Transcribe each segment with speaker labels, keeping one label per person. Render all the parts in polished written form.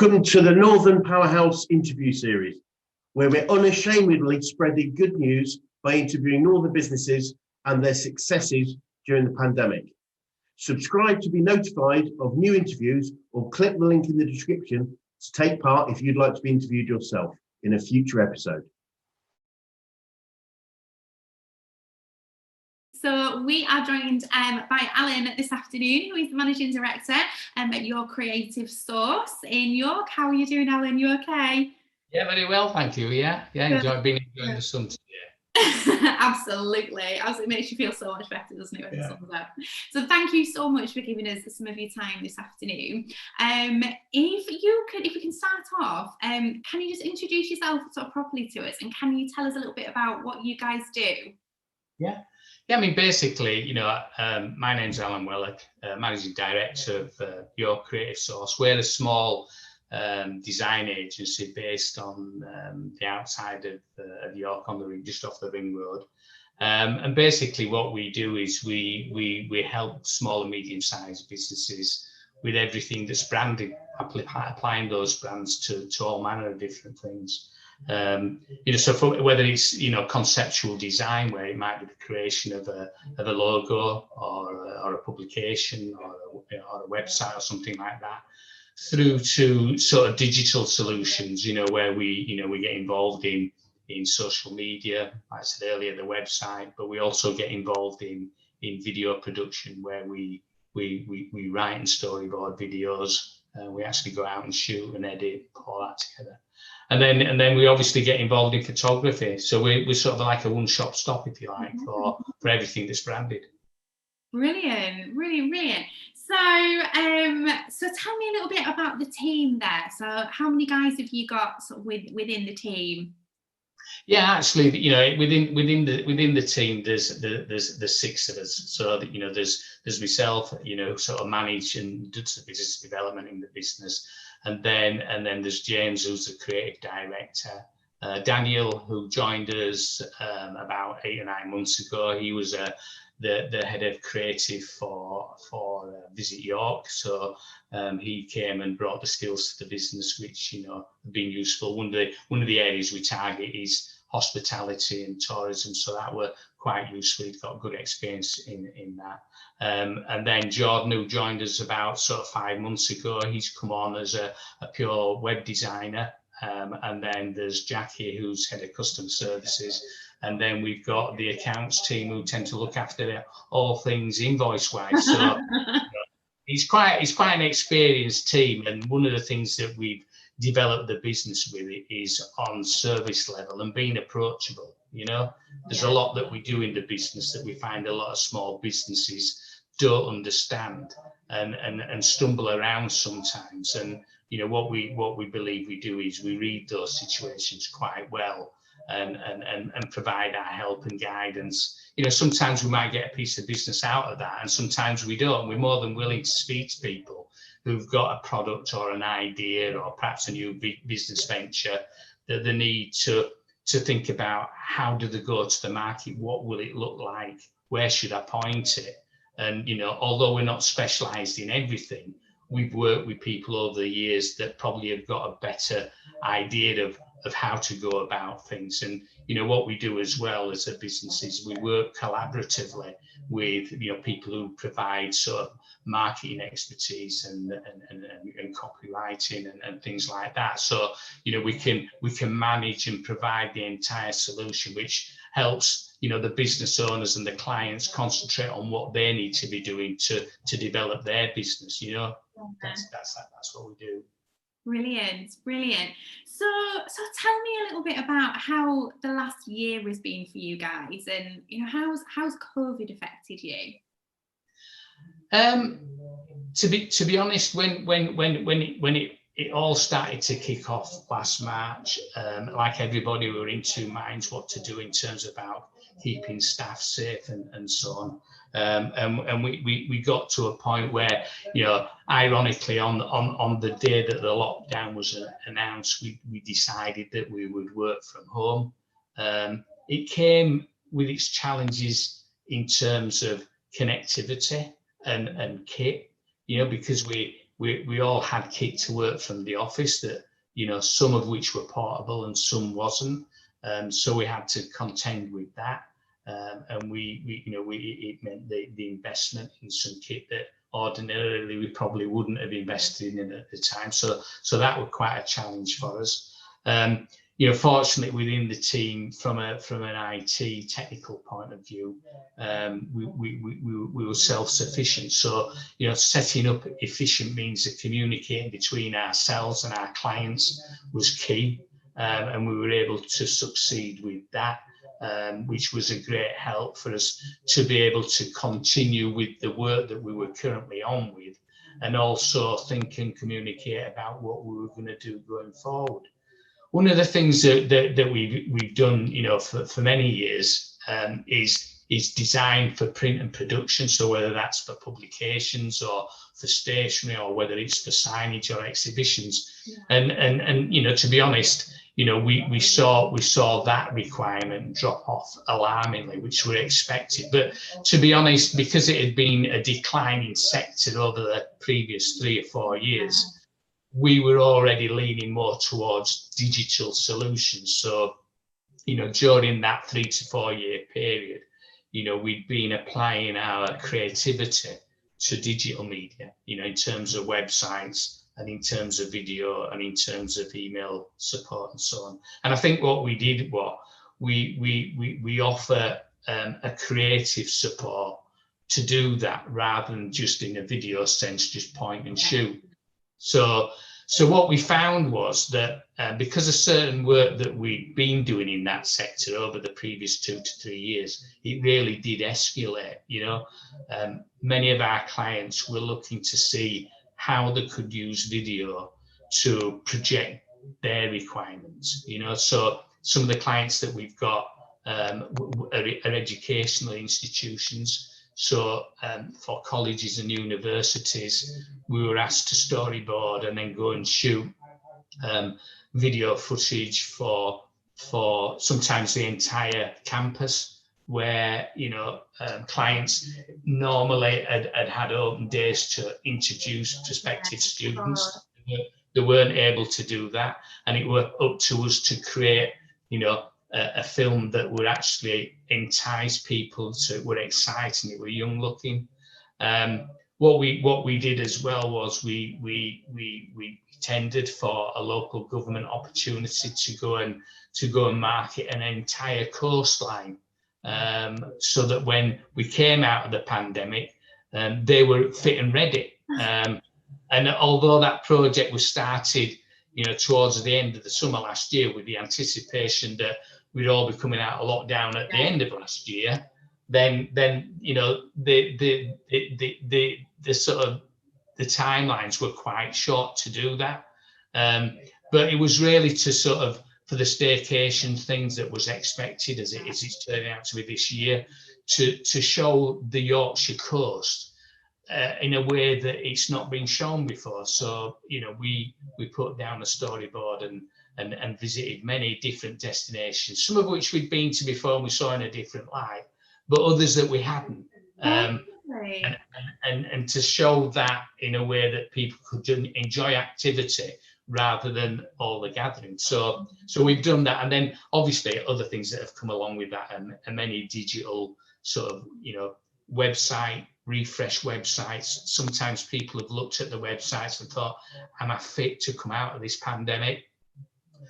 Speaker 1: Welcome to the Northern Powerhouse interview series, where we're unashamedly spreading good news by interviewing Northern businesses and their successes during the pandemic. Subscribe to be notified of new interviews or click the link in the description to take part if you'd like to be interviewed yourself in a future episode.
Speaker 2: So we are joined by Allan this afternoon, who is the Managing Director at Your Creative Source in York. How are you doing, Allan? You okay?
Speaker 3: Yeah, very well, thank you. Yeah, enjoying the sun today.
Speaker 2: Absolutely. It makes you feel so much better, doesn't it, when the sun's out? So thank you so much for giving us some of your time this afternoon. If we can start off, can you just introduce yourself sort of properly to us, and can you tell us a little bit about what you guys do?
Speaker 3: Yeah. I mean, basically, my name's Allan Wellock, Managing Director of Your Creative Source. We're a small design agency based on the outside of York, on the ring, just off the ring road. And basically, what we do is we help small and medium-sized businesses with everything that's branded, applying those brands to all manner of different things. So for whether it's conceptual design, where it might be the creation of a logo or a publication or a website or something like that, through to sort of digital solutions, where we get involved in social media, like I said earlier, the website, but we also get involved in video production, where we write and storyboard videos. We actually go out and shoot and edit, put all that together. And then we obviously get involved in photography. So we're sort of like a one-stop shop, if you like, for everything that's branded.
Speaker 2: Brilliant, brilliant. So tell me a little bit about the team there. So how many guys have you got sort of within the team?
Speaker 3: Yeah, actually, within the team, there's six of us. So there's myself, sort of manage and do the business development in the business, and then there's James, who's the creative director. Daniel, who joined us about 8 or 9 months ago, he was the head of creative for Visit York. So he came and brought the skills to the business, which have been useful. One of the areas we target is hospitality and tourism, so that were quite useful. He's got good experience in that. And then Jordan, who joined us about sort of 5 months ago, he's come on as a pure web designer. And then there's Jackie, who's head of customer services. And then we've got the accounts team, who tend to look after all things invoice-wise. So it's quite an experienced team. And one of the things that we've developed the business with is on service level and being approachable. There's a lot that we do in the business that we find a lot of small businesses don't understand and stumble around sometimes. And what we believe we do is we read those situations quite well and provide our help and guidance. Sometimes we might get a piece of business out of that, and sometimes we don't. We're more than willing to speak to people who've got a product or an idea or perhaps a new business venture that they need to think about. How do they go to the market? What will it look like? Where should I point it? And although we're not specialized in everything, we've worked with people over the years that probably have got a better idea of how to go about things. And what we do as well as a business is we work collaboratively with people who provide sort of marketing expertise and copywriting and things like that. So we can manage and provide the entire solution, which helps the business owners and the clients concentrate on what they need to be doing to develop their business. That's what we do.
Speaker 2: Brilliant. So tell me a little bit about how the last year has been for you guys, and how's COVID affected you?
Speaker 3: To be honest, when it all started to kick off last March, like everybody, we were in two minds what to do in terms about keeping staff safe and so on. And we got to a point where, ironically, on the day that the lockdown was announced, we decided that we would work from home. It came with its challenges in terms of connectivity and kit, because we we all had kit to work from the office that, you know, some of which were portable and some wasn't. So we had to contend with that. And it meant the investment in some kit that ordinarily we probably wouldn't have invested in at the time. So that was quite a challenge for us. You know, fortunately within the team, from an IT technical point of view, we were self-sufficient. So, you know, setting up efficient means of communicating between ourselves and our clients was key, and we were able to succeed with that. Which was a great help for us to be able to continue with the work that we were currently on with, and also think and communicate about what we were going to do going forward. One of the things that we've done, you know, for many years is design for print and production. So whether that's for publications or for stationery, or whether it's for signage or exhibitions, and you know, to be honest, you know, we saw that requirement drop off alarmingly, which we expected. But to be honest, because it had been a declining sector over the previous 3 or 4 years, we were already leaning more towards digital solutions. So, you know, during that 3 to 4 year period, you know, we'd been applying our creativity to digital media, you know, in terms of websites, and in terms of video, and in terms of email support and so on. And I think what we did was we offer a creative support to do that, rather than just in a video sense, just point and shoot. So what we found was that because of certain work that we'd been doing in that sector over the previous 2 to 3 years, it really did escalate. You know, many of our clients were looking to see how they could use video to project their requirements. You know, so some of the clients that we've got are educational institutions. So for colleges and universities, we were asked to storyboard and then go and shoot video footage for sometimes the entire campus, where, you know, clients normally had open days to introduce prospective students. They weren't able to do that, and it was up to us to create, you know, a film that would actually entice people, so it were exciting, it were young looking. What we did as well was we tendered for a local government opportunity to go and market an entire coastline, so that when we came out of the pandemic, they were fit and ready. And although that project was started, you know, towards the end of the summer last year, with the anticipation that we'd all be coming out of lockdown at the end of last year, then you know, the sort of the timelines were quite short to do that. But it was really to sort of, for the staycation things that was expected, as it's turning out to be this year, to show the Yorkshire coast in a way that it's not been shown before. So, you know, we put down a storyboard and visited many different destinations, some of which we'd been to before and we saw in a different light, but others that we hadn't. And to show that in a way that people could enjoy activity rather than all the gathering. So we've done that. And then obviously other things that have come along with that, and many digital sort of, you know, refresh websites. Sometimes people have looked at the websites and thought, am I fit to come out of this pandemic?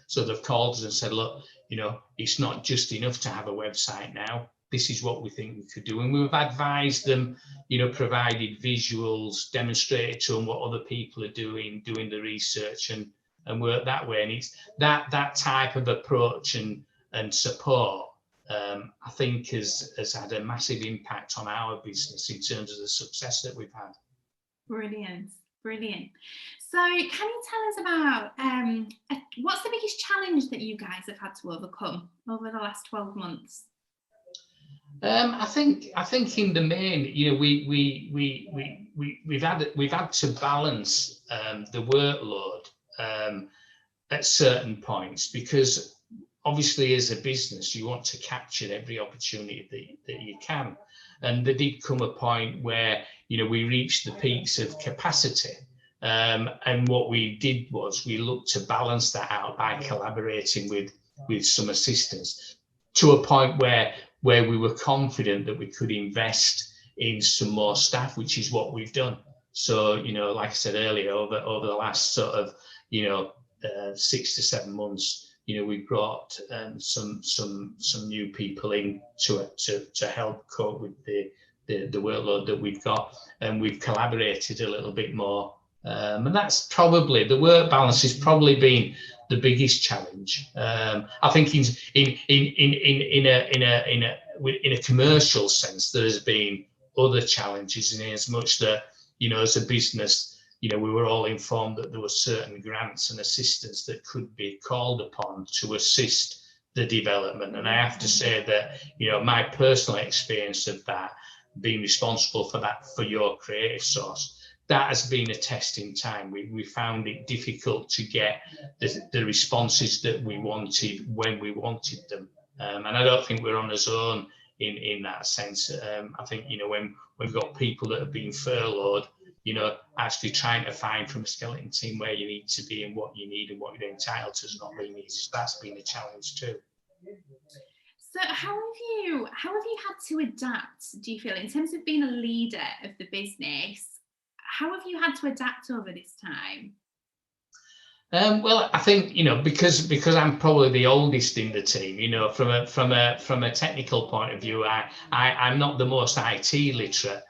Speaker 3: So they've called us and said, look, you know, it's not just enough to have a website now. This is what we think we could do. And we've advised them, you know, provided visuals, demonstrated to them what other people are doing the research and work that way. And it's that type of approach and support, I think has had a massive impact on our business in terms of the success that we've had.
Speaker 2: Brilliant. So can you tell us about what's the biggest challenge that you guys have had to overcome over the last 12 months?
Speaker 3: I think in the main, you know, we've had to balance the workload at certain points, because obviously as a business you want to capture every opportunity that you can, and there did come a point where, you know, we reached the peaks of capacity, And what we did was we looked to balance that out by collaborating with some assistance to a point where we were confident that we could invest in some more staff, which is what we've done. So, you know, like I said earlier, over the last sort of, you know, 6 to 7 months, you know, we brought some new people in to help cope with the workload that we've got, and we've collaborated a little bit more. And that's probably, the work balance has probably been the biggest challenge. I think in a commercial sense, there's been other challenges, in as much that, you know, as a business, you know, we were all informed that there were certain grants and assistance that could be called upon to assist the development. And I have to say that, you know, my personal experience of that, being responsible for that for your creative source, that has been a testing time. We found it difficult to get the responses that we wanted when we wanted them. And I don't think we're on our own in that sense. I think, you know, when we've got people that have been furloughed, you know, actually trying to find from a skeleton team where you need to be and what you need and what you're entitled to is not really easy. So that's been a challenge too.
Speaker 2: So how have you had to adapt, do you feel, in terms of being a leader of the business? How have you had to adapt over this time?
Speaker 3: Well, I think, you know, because I'm probably the oldest in the team, you know, from a technical point of view, I'm not the most IT literate,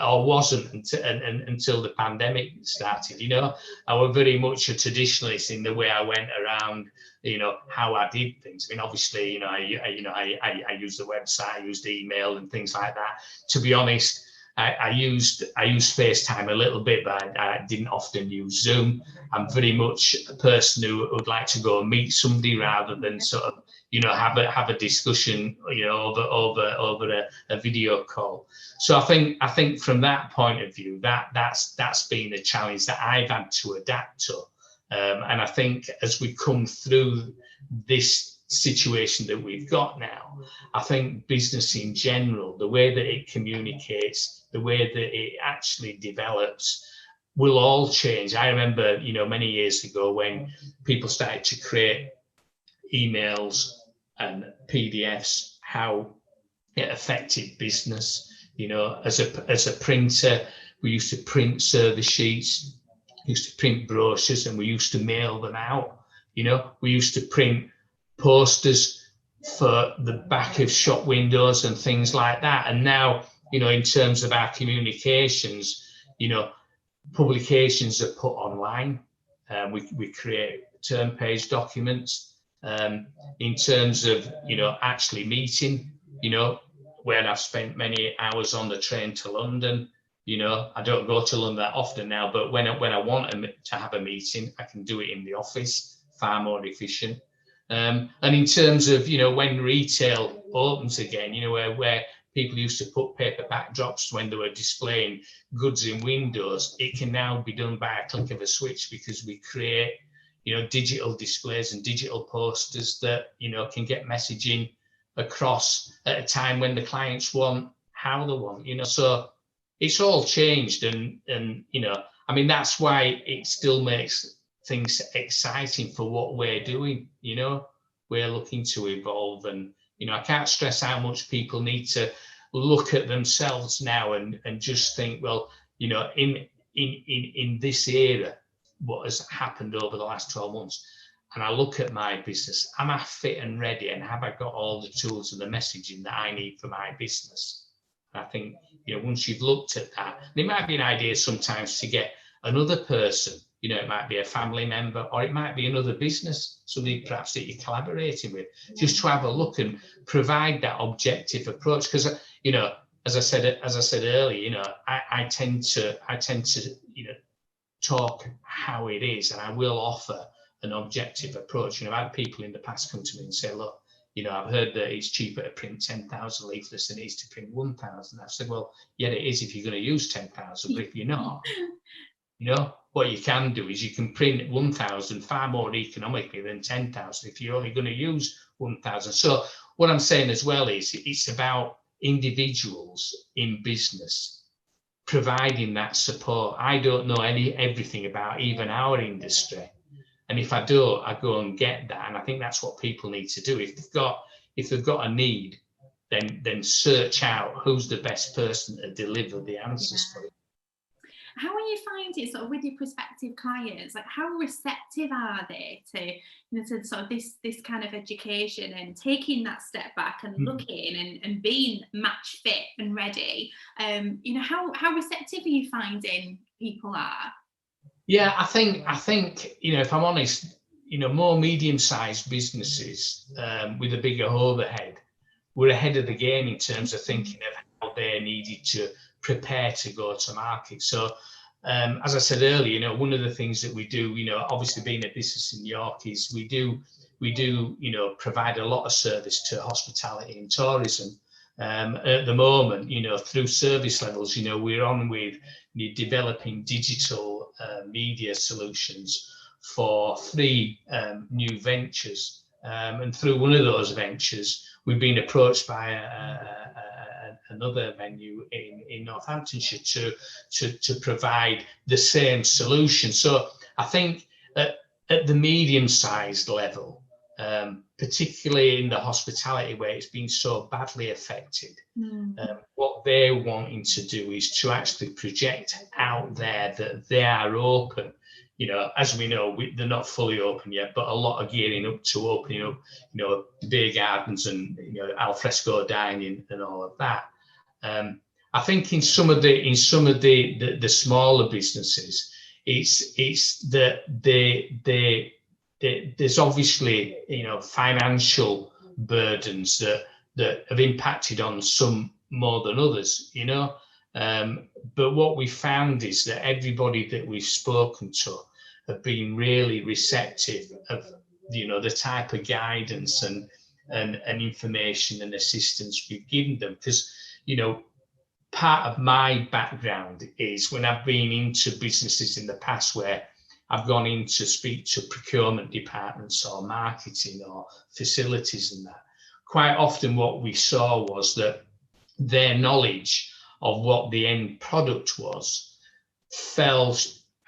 Speaker 3: or wasn't until the pandemic started. You know, I was very much a traditionalist in the way I went around, you know, how I did things. I mean, obviously, you know, I used the website, I used email and things like that. To be honest, I used FaceTime a little bit, but I didn't often use Zoom. I'm very much a person who would like to go and meet somebody rather than sort of, you know, have a discussion, you know, over a video call. So I think from that point of view, that's been a challenge that I've had to adapt to. And I think as we come through this situation that we've got now, I think business in general, the way that it communicates, the way that it actually develops, will all change. I remember, you know, many years ago when people started to create emails and PDFs, how it affected business. You know, as a printer, we used to print service sheets, used to print brochures, and we used to mail them out. You know, we used to print posters for the back of shop windows and things like that. And now, you know, in terms of our communications, you know, publications are put online. We create term page documents. In terms of, you know, actually meeting, you know, where I've spent many hours on the train to London, you know, I don't go to London that often now, but when I want to have a meeting, I can do it in the office, far more efficient. And in terms of, you know, when retail opens again, you know, where people used to put paper backdrops when they were displaying goods in windows, it can now be done by a click of a switch, because we create, you know, digital displays and digital posters that, you know, can get messaging across at a time when the clients want, how they want, you know. So it's all changed, and you know, I mean, that's why it still makes things exciting for what we're doing. You know, we're looking to evolve, and you know, I can't stress how much people need to look at themselves now and just think, well, you know, in this era, what has happened over the last 12 months, and I look at my business, am I fit and ready, and have I got all the tools and the messaging that I need for my business? And I think, you know, once you've looked at that, and it might be an idea sometimes to get another person, you know, it might be a family member, or it might be another business, somebody perhaps that you're collaborating with, just to have a look and provide that objective approach. Because, you know, as I said earlier, you know, I tend to, you know, talk how it is, and I will offer an objective approach. You know, I've had people in the past come to me and say, look, you know, I've heard that it's cheaper to print 10,000 leaflets than it is to print 1,000. I've said, well, yeah, it is if you're going to use 10,000, but if you're not, you know, what you can do is you can print 1,000 far more economically than 10,000 if you're only going to use 1,000. So what I'm saying as well is it's about individuals in business providing that support. I don't know everything about even our industry, and if I don't, I go and get that. And I think that's what people need to do. If they've got a need, then search out who's the best person to deliver the answers for it.
Speaker 2: How are you finding sort of with your prospective clients? Like, how receptive are they to, to sort of this kind of education and taking that step back and looking and being match fit and ready? How receptive are you finding people are?
Speaker 3: Yeah, I think if I'm honest, more medium-sized businesses with a bigger overhead were ahead of the game in terms of thinking of how they needed to prepare to go to market. So as I said earlier, one of the things that we do, obviously being a business in York, is we do provide a lot of service to hospitality and tourism. At the moment, through service levels, we're on with developing digital media solutions for 3 new ventures. And through one of those ventures, we've been approached by another venue in Northamptonshire to provide the same solution. So I think at the medium-sized level, particularly in the hospitality where it's been so badly affected, what they're wanting to do is to actually project out there that they are open. As we know, they're not fully open yet, but a lot of gearing up to opening up, beer gardens and alfresco dining and all of that. I think in some of the smaller businesses, it's that there's obviously financial burdens that have impacted on some more than others. But what we found is that everybody that we've spoken to have been really receptive of the type of guidance and information and assistance we've given them, because part of my background is when I've been into businesses in the past where I've gone in to speak to procurement departments or marketing or facilities and that, quite often what we saw was that their knowledge of what the end product was fell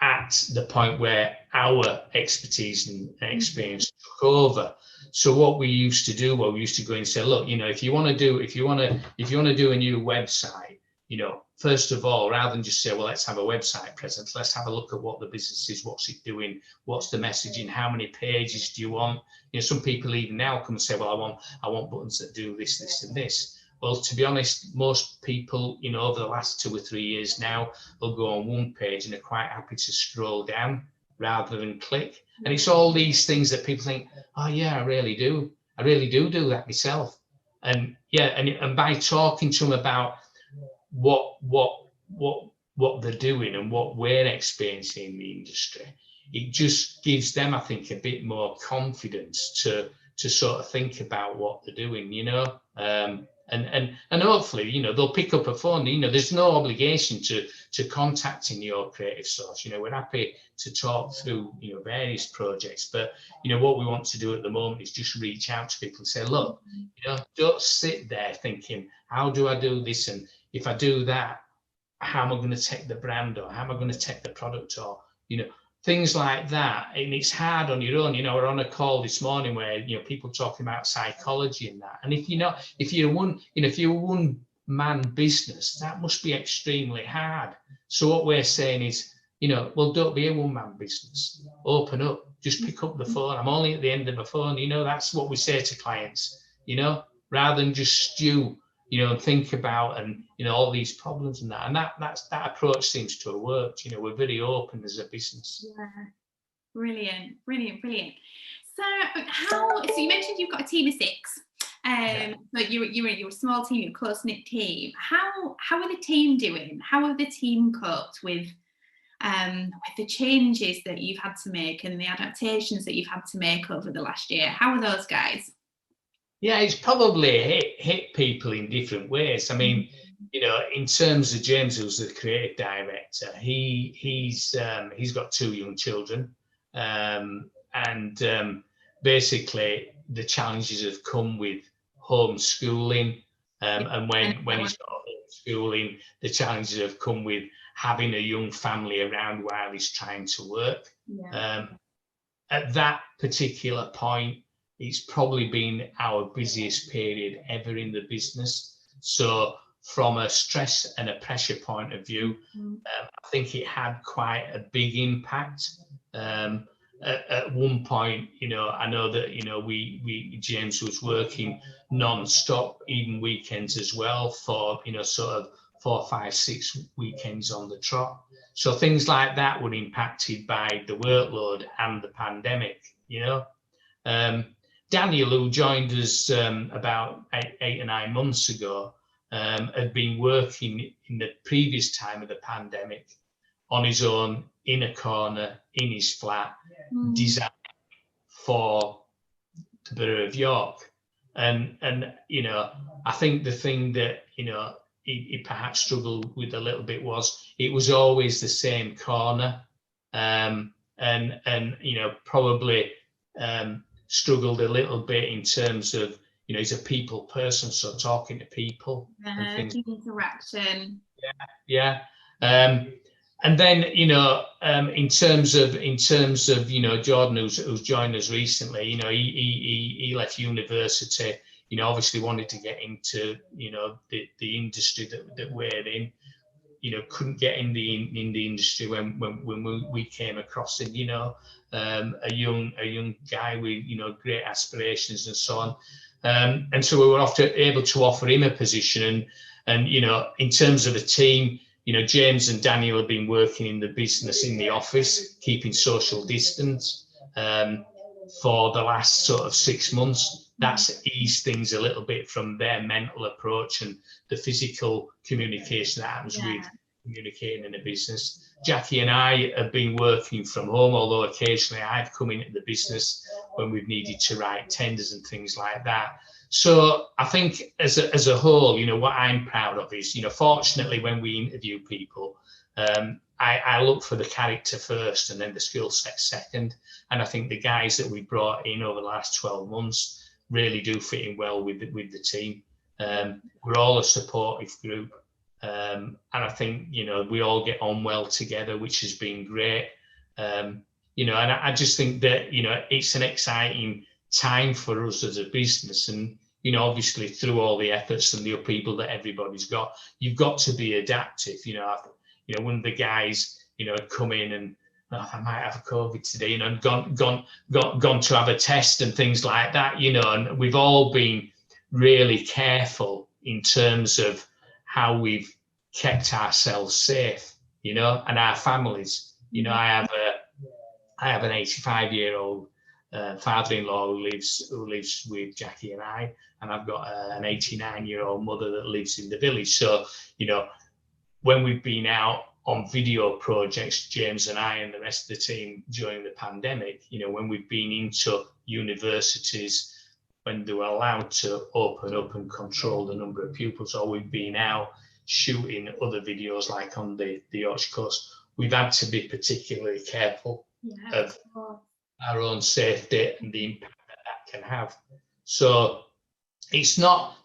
Speaker 3: at the point where our expertise and experience took over. So what we used to do, we used to go and say, look, if you want to do a new website, first of all, rather than just say, well, let's have a website presence, let's have a look at what the business is, what's it doing, what's the messaging, how many pages do you want? Some people even now come and say, well, I want buttons that do this, this, and this. Well, to be honest, most people, over the last 2 or 3 years now, they'll go on one page and are quite happy to scroll down rather than click. And it's all these things that people think, oh yeah, I really do that myself. And yeah, and by talking to them about what they're doing and what we're experiencing in the industry, it just gives them, I think, a bit more confidence to sort of think about what they're doing, and hopefully, they'll pick up a phone. There's no obligation to contacting your creative source. We're happy to talk through, various projects, but, what we want to do at the moment is just reach out to people and say, look, don't sit there thinking, how do I do this? And if I do that, how am I going to take the brand, or how am I going to take the product, or, things like that. And it's hard on your own. We're on a call this morning where, people talking about psychology and that. And if you're a one-man business, that must be extremely hard. So what we're saying is, well, don't be a one-man business. Open up. Just pick up the phone. I'm only at the end of my phone. That's what we say to clients, rather than just stew, and think about and, all these problems and that. And that approach seems to have worked. We're very open as a business.
Speaker 2: Yeah. Brilliant. So you mentioned you've got a team of 6. But you're a small team, you're a close-knit team. How are the team doing? How have the team coped with the changes that you've had to make and the adaptations that you've had to make over the last year? How are those guys?
Speaker 3: Yeah, it's probably hit people in different ways. I mean, in terms of James, who's the creative director, he's got 2 young children, and basically the challenges have come with homeschooling, and when he's got schooling, the challenges have come with having a young family around while he's trying to work.
Speaker 2: Yeah.
Speaker 3: At that particular point, it's probably been our busiest period ever in the business. So from a stress and a pressure point of view, I think it had quite a big impact. At one point, I know that, we James was working non-stop, even weekends as well, for, sort of 4, 5, 6 weekends on the trot. So things like that were impacted by the workload and the pandemic, Daniel, who joined us about 8 or 9 months ago, had been working in the previous time of the pandemic on his own, in a corner, in his flat, designed for the Borough of York. And I think the thing that, he perhaps struggled with a little bit was it was always the same corner, and probably struggled a little bit in terms of, he's a people person, so talking to people and things.
Speaker 2: Interaction.
Speaker 3: Yeah. And then, in terms of, Jordan, who's joined us recently, he left university, obviously wanted to get into, the industry that we're in, couldn't get in the industry when we came across him, a young guy with, great aspirations and so on. And so we were able to offer him a position. And in terms of a team, James and Daniel have been working in the business, in the office, keeping social distance for the last sort of 6 months. That's eased things a little bit from their mental approach and the physical communication that happens with communicating in a business. Jackie and I have been working from home, although occasionally I've come into the business when we've needed to write tenders and things like that. So I think as a whole, what I'm proud of is, fortunately, when we interview people, I look for the character first and then the skill set second. And I think the guys that we brought in over the last 12 months really do fit in well with the team. We're all a supportive group. And I think, we all get on well together, which has been great. And I just think that, it's an exciting time for us as a business. And, obviously through all the efforts and the upheaval that everybody's got, you've got to be adaptive. One of the guys, had come in and, I might have COVID today, and gone to have a test and things like that, and we've all been really careful in terms of how we've kept ourselves safe, and our families. I have an 85-year-old father-in-law who lives with Jackie and I, and I've got an 89-year-old mother that lives in the village. So, when we've been out on video projects, James and I and the rest of the team during the pandemic, when we've been into universities, when they were allowed to open up and control the number of pupils, or we've been out shooting other videos like on the Yorkshire coast, we've had to be particularly careful of our own safety and the impact that can have. So it's not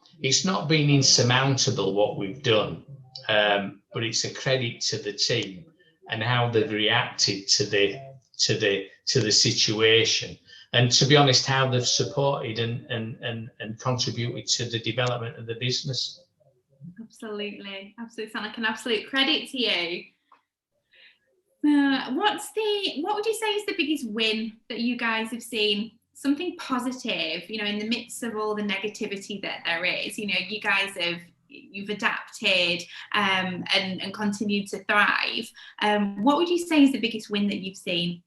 Speaker 3: been insurmountable what we've done, but it's a credit to the team and how they've reacted to the situation, and to be honest, how they've supported and contributed to the development of the business.
Speaker 2: Absolutely, sound like an absolute credit to you. What would you say is the biggest win that you guys have seen? Something positive, in the midst of all the negativity that there is. You guys you've adapted and continued to thrive. What would you say is the biggest win that you've seen?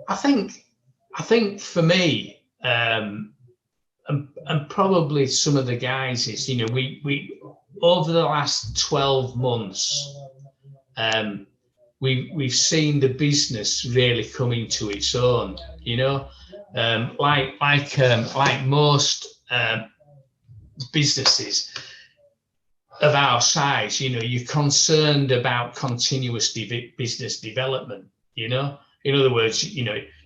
Speaker 3: I think for me, and probably some of the guys is, we over the last 12 months, we've seen the business really come into its own. Like most businesses of our size, you're concerned about continuous business development. In other words,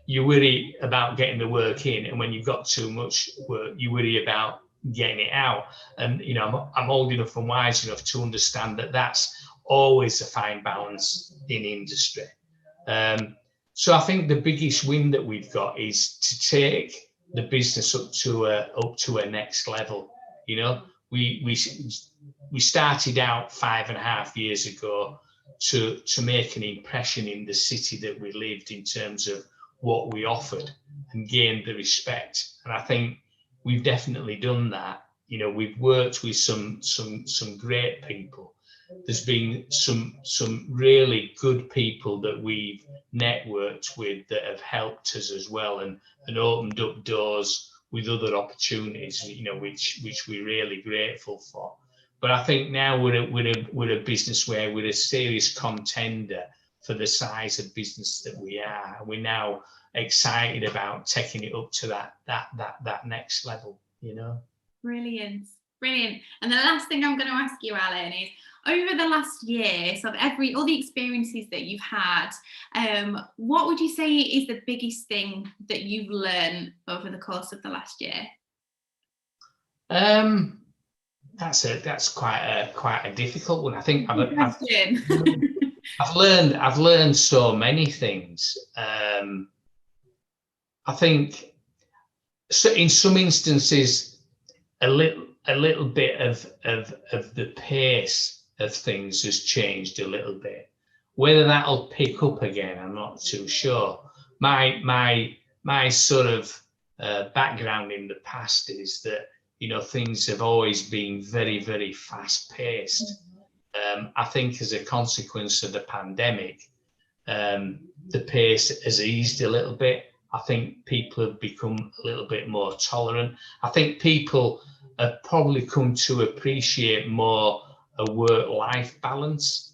Speaker 3: you worry about getting the work in, and when you've got too much work, you worry about getting it out. And, you know, I'm old enough and wise enough to understand that that's always a fine balance in industry. So I think the biggest win that we've got is to take the business up to a next level. You know, we started out 5.5 years ago to make an impression in the city that we lived in terms of what we offered and gained the respect. And I think we've definitely done that. You know, we've worked with some great people. There's been some really good people that we've networked with that have helped us as well, and opened up doors with other opportunities, you know, which we're really grateful for. But I think now we're a business where we're a serious contender for the size of business that we are. We're now excited about taking it up to that next level, you know.
Speaker 2: Brilliant. And the last thing I'm going to ask you, Allan, is over the last year, so all the experiences that you've had, what would you say is the biggest thing that you've learned over the course of the last year?
Speaker 3: That's quite a difficult one. I think I've learned so many things. I think so in some instances a little bit of the pace of things has changed a little bit. Whether that'll pick up again, I'm not too sure. My sort of background in the past is that, you know, things have always been very, very fast paced. I think as a consequence of the pandemic, the pace has eased a little bit. I think people have become a little bit more tolerant. I think people have probably come to appreciate more a work-life balance.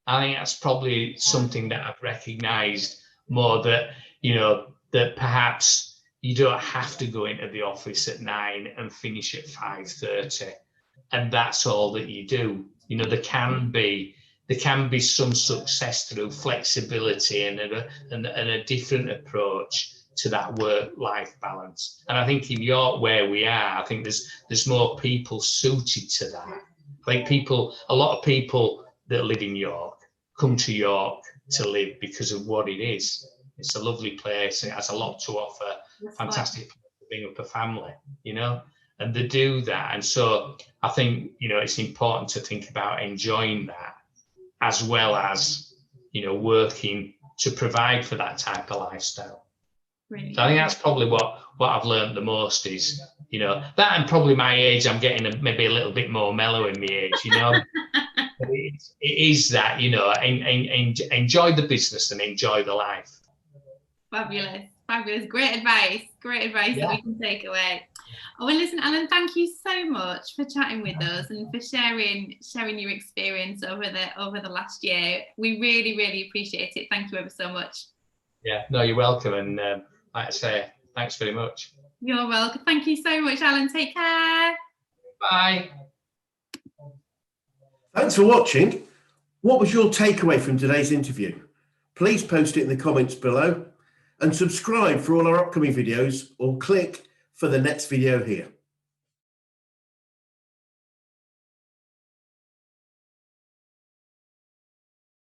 Speaker 3: I think that's probably something that I've recognised more, that, you know, that perhaps you don't have to go into the office at 9 and finish at 5:30, and that's all that you do. You know, there can be some success through flexibility and a different approach to that work-life balance. And I think in York, where we are, I think there's more people suited to that. I think a lot of people that live in York come to York to live because of what it is. It's a lovely place. It has a lot to offer. Fantastic to bring up a family, you know, and they do that. And so I think, you know, it's important to think about enjoying that, as well as, you know, working to provide for that type of lifestyle. Brilliant. So I think that's probably what I've learned the most is, you know, that, and probably my age, I'm getting maybe a little bit more mellow in my age, you know. But it is that, you know, enjoy the business and enjoy the life. Fabulous. Great advice that we can take away. Oh, well, listen, Allan, thank you so much for chatting with us and for sharing your experience over the last year. We really, really appreciate it. Thank you ever so much. Yeah, no, you're welcome. And like I say, thanks very much. You're welcome. Thank you so much, Allan. Take care. Bye.
Speaker 1: Thanks for watching. What was your takeaway from today's interview? Please post it in the comments below and subscribe for all our upcoming videos, or click for the next video here.